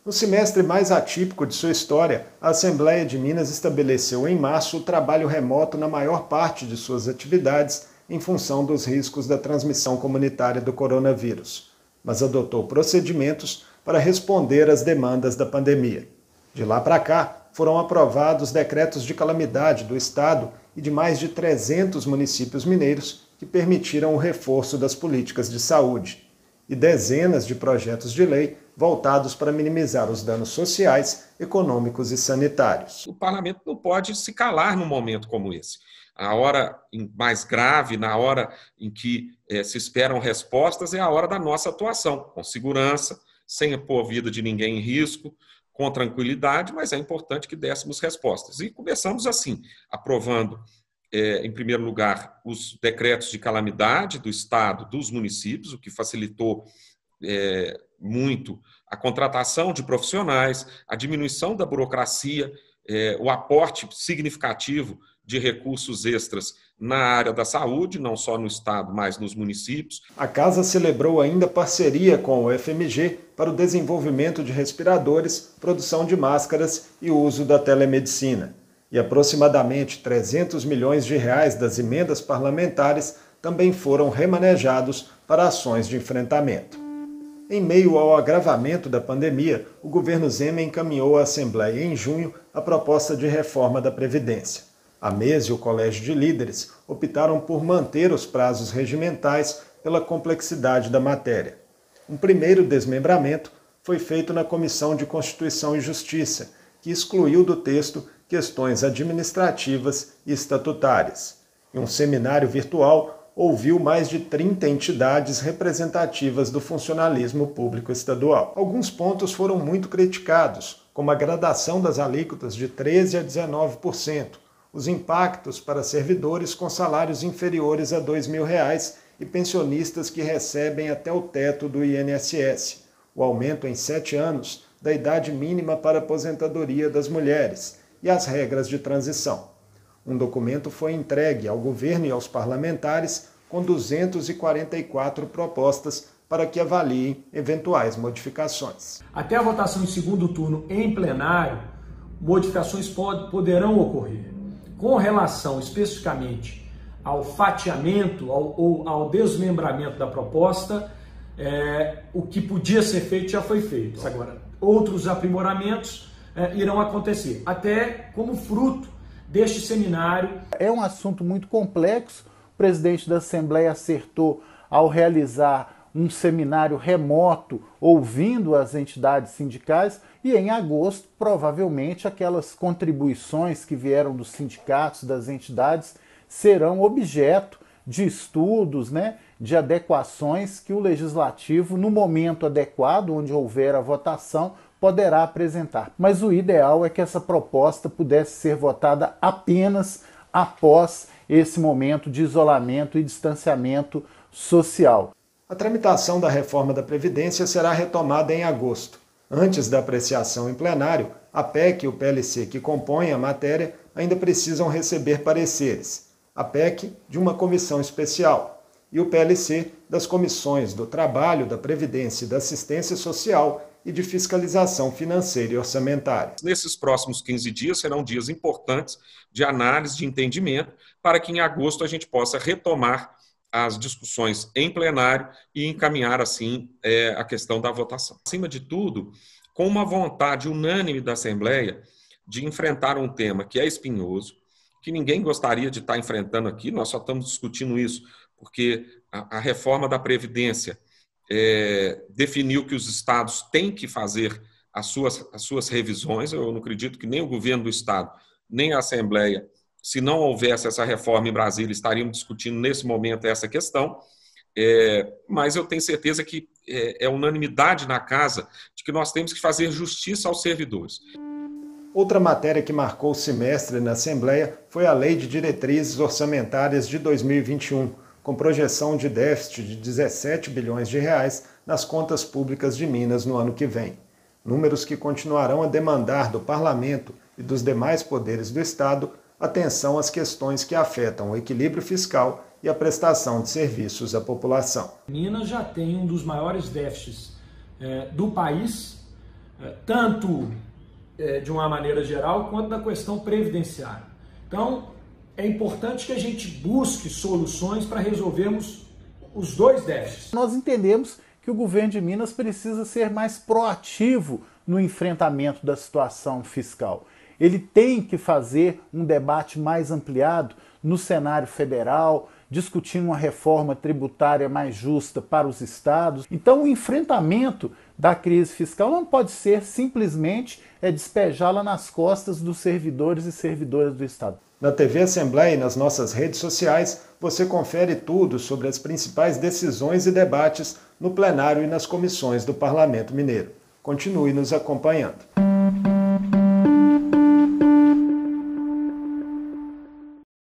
No semestre mais atípico de sua história, a Assembleia de Minas estabeleceu em março o trabalho remoto na maior parte de suas atividades em função dos riscos da transmissão comunitária do coronavírus, mas adotou procedimentos para responder às demandas da pandemia. De lá para cá, foram aprovados decretos de calamidade do Estado e de mais de 300 municípios mineiros que permitiram o reforço das políticas de saúde, e dezenas de projetos de lei voltados para minimizar os danos sociais, econômicos e sanitários. O parlamento não pode se calar num momento como esse. A hora mais grave, na hora em que se esperam respostas, é a hora da nossa atuação, com segurança, sem pôr a vida de ninguém em risco, com tranquilidade, mas é importante que dessemos respostas. E começamos assim, aprovando, em primeiro lugar, os decretos de calamidade do Estado, dos municípios, o que facilitou muito a contratação de profissionais, a diminuição da burocracia, o aporte significativo de recursos extras na área da saúde, não só no Estado, mas nos municípios. A Casa celebrou ainda parceria com o FMG para o desenvolvimento de respiradores, produção de máscaras e uso da telemedicina. E aproximadamente 300 milhões de reais das emendas parlamentares também foram remanejados para ações de enfrentamento. Em meio ao agravamento da pandemia, o governo Zema encaminhou à Assembleia em junho a proposta de reforma da Previdência. A mesa e o Colégio de Líderes optaram por manter os prazos regimentais pela complexidade da matéria. Um primeiro desmembramento foi feito na Comissão de Constituição e Justiça, que excluiu do texto questões administrativas e estatutárias. Em um seminário virtual, ouviu mais de 30 entidades representativas do funcionalismo público estadual. Alguns pontos foram muito criticados, como a gradação das alíquotas de 13% a 19%, os impactos para servidores com salários inferiores a R$ 2.000 e pensionistas que recebem até o teto do INSS, o aumento em 7 anos da idade mínima para aposentadoria das mulheres e as regras de transição. Um documento foi entregue ao governo e aos parlamentares com 244 propostas para que avaliem eventuais modificações. Até a votação em segundo turno em plenário, modificações poderão ocorrer. Com relação especificamente ao fatiamento ou ao desmembramento da proposta, o que podia ser feito já foi feito. Agora, outros aprimoramentos irão acontecer, até como fruto deste seminário. É um assunto muito complexo. O presidente da Assembleia acertou ao realizar um seminário remoto, ouvindo as entidades sindicais, e em agosto, provavelmente, aquelas contribuições que vieram dos sindicatos, das entidades, serão objeto de estudos, de adequações que o Legislativo, no momento adequado, onde houver a votação, poderá apresentar. Mas o ideal é que essa proposta pudesse ser votada apenas após esse momento de isolamento e distanciamento social. A tramitação da reforma da Previdência será retomada em agosto. Antes da apreciação em plenário, a PEC e o PLC que compõem a matéria ainda precisam receber pareceres. A PEC de uma comissão especial e o PLC das comissões do Trabalho, da Previdência e da Assistência Social e de Fiscalização Financeira e Orçamentária. Nesses próximos 15 dias serão dias importantes de análise, de entendimento, para que em agosto a gente possa retomar as discussões em plenário e encaminhar, assim, a questão da votação. Acima de tudo, com uma vontade unânime da Assembleia de enfrentar um tema que é espinhoso, que ninguém gostaria de estar enfrentando aqui, nós só estamos discutindo isso porque a reforma da Previdência definiu que os estados têm que fazer as suas revisões. Eu não acredito que nem o governo do estado, nem a Assembleia, se não houvesse essa reforma em Brasília, estariam discutindo nesse momento essa questão, mas eu tenho certeza que é unanimidade na casa de que nós temos que fazer justiça aos servidores. Outra matéria que marcou o semestre na Assembleia foi a Lei de Diretrizes Orçamentárias de 2021, com projeção de déficit de 17 bilhões de reais nas contas públicas de Minas no ano que vem. Números que continuarão a demandar do Parlamento e dos demais poderes do Estado atenção às questões que afetam o equilíbrio fiscal e a prestação de serviços à população. Minas já tem um dos maiores déficits do país, tanto de uma maneira geral, quanto da questão previdenciária. Então, é importante que a gente busque soluções para resolvermos os dois déficits. Nós entendemos que o governo de Minas precisa ser mais proativo no enfrentamento da situação fiscal. Ele tem que fazer um debate mais ampliado no cenário federal, discutindo uma reforma tributária mais justa para os estados. Então, o enfrentamento da crise fiscal não pode ser simplesmente despejá-la nas costas dos servidores e servidoras do Estado. Na TV Assembleia e nas nossas redes sociais, você confere tudo sobre as principais decisões e debates no plenário e nas comissões do Parlamento Mineiro. Continue nos acompanhando.